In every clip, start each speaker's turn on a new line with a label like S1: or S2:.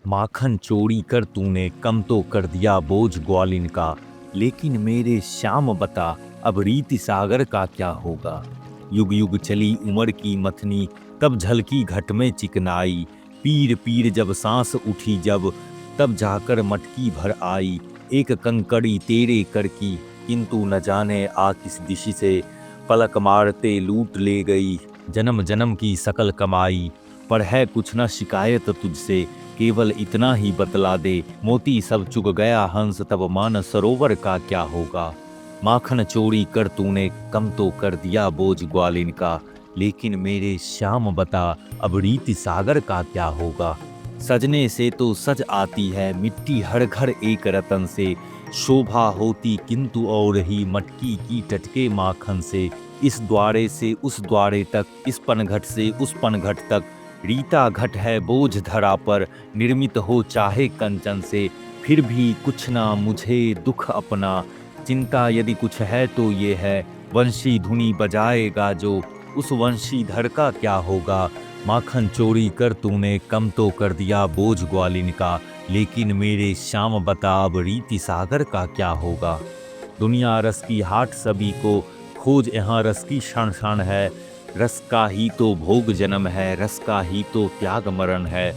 S1: माखन चोरी कर तूने कम तो कर दिया बोझ ग्वालिन का, लेकिन मेरे श्याम बता अब रीति सागर का क्या होगा। युग युग चली उमर की मथनी, तब झलकी घट में चिकनाई। पीर पीर जब सांस उठी जब, तब जाकर मटकी भर आई। एक कंकड़ी तेरे कर की, किंतु न जाने आ किस दिशि से, पलक मारते लूट ले गई जन्म जन्म की सकल कमाई। पर है कुछ न शिकायत तुझसे, केवल इतना ही बतला दे, मोती सब चुग गया हंस तब मान सरोवर का क्या होगा। माखन चोरी कर तूने कम तो कर दिया बोझ ग्वालिन का, लेकिन मेरे श्याम बता अब रीति सागर का क्या होगा। सजने से तो सज आती है मिट्टी हर घर एक रतन से, शोभा होती किंतु और ही मटकी की टटके माखन से। इस द्वारे से उस द्वारे तक, इस पनघट से उस पनघट तक, रीता घट है बोझ धरा पर, निर्मित हो चाहे कंचन से। फिर भी कुछ ना मुझे दुख अपना, चिंता यदि कुछ है तो ये है, वंशी धुनी बजाएगा जो, उस वंशीधर का क्या होगा। माखन चोरी कर तूने कम तो कर दिया बोझ ग्वालिन का, लेकिन मेरे श्याम बता अब रीति सागर का क्या होगा। दुनिया रस की हाट सभी को, खोज यहाँ रस की क्षण क्षण है। रस का ही तो भोग जन्म है, रस का ही तो त्याग मरण है।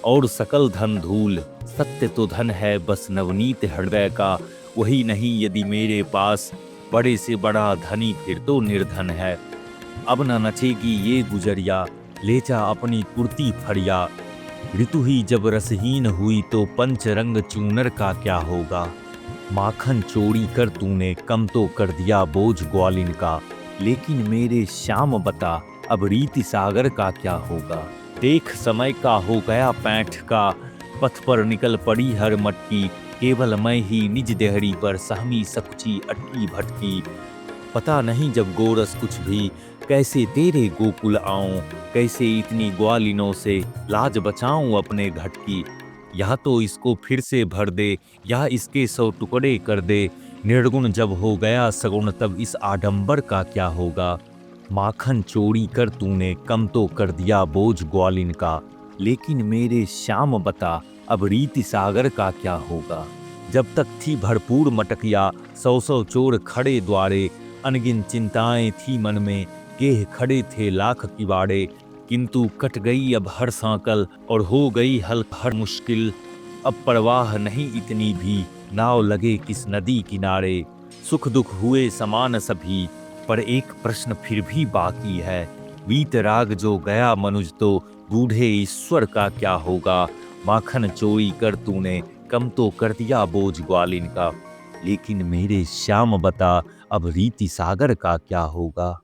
S1: और सकल धन धूल, सत्य तो धन है बस नवनीत हृदय का। वही नहीं यदि मेरे पास, बड़े से बड़ा धनी फिर तो निर्धन है। अब न नचेगी ये गुजरिया, ले जा अपनी कुर्ती फरिया। ऋतु ही जब रसहीन हुई तो पंचरंग चूनर का क्या होगा। माखन चोरी कर तूने कम तो कर दिया बोझ ग्वालिन का, लेकिन मेरे श्याम बता अब रीति सागर का क्या होगा। देख समय का हो गया पैंठ का, पथ पर निकल पड़ी हर मटकी। केवल मैं ही निज देहरी पर सहमी सकुची अटकी भटकी। पता नहीं जब गोरस कुछ भी, कैसे तेरे गोकुल आऊं, कैसे इतनी ग्वालिनों से लाज बचाऊं अपने घट की। या तो इसको फिर से भर दे, या इसके 100 टुकड़े कर दे। निर्गुण जब हो गया सगुण तब इस आडंबर का क्या होगा। माखन चोरी कर तूने कम तो कर दिया बोझ ग्वालिन का, लेकिन मेरे श्याम बता अब रीति सागर का क्या होगा। जब तक थी भरपूर मटकिया, 100 चोर खड़े द्वारे। अनगिन चिंताएं थी मन में, केह खड़े थे लाख किवाड़े। किंतु कट गई अब हर सांकल, और हो गई हल हर मुश्किल। अब परवाह नहीं इतनी भी, नाव लगे किस नदी किनारे। सुख दुख हुए समान सभी, पर एक प्रश्न फिर भी बाकी है। वीतराग जो गया मनुज तो, बूढ़े ईश्वर का क्या होगा। माखन चोरी कर तूने कम तो कर दिया बोझ ग्वालिन का, लेकिन मेरे श्याम बता अब रीति सागर का क्या होगा।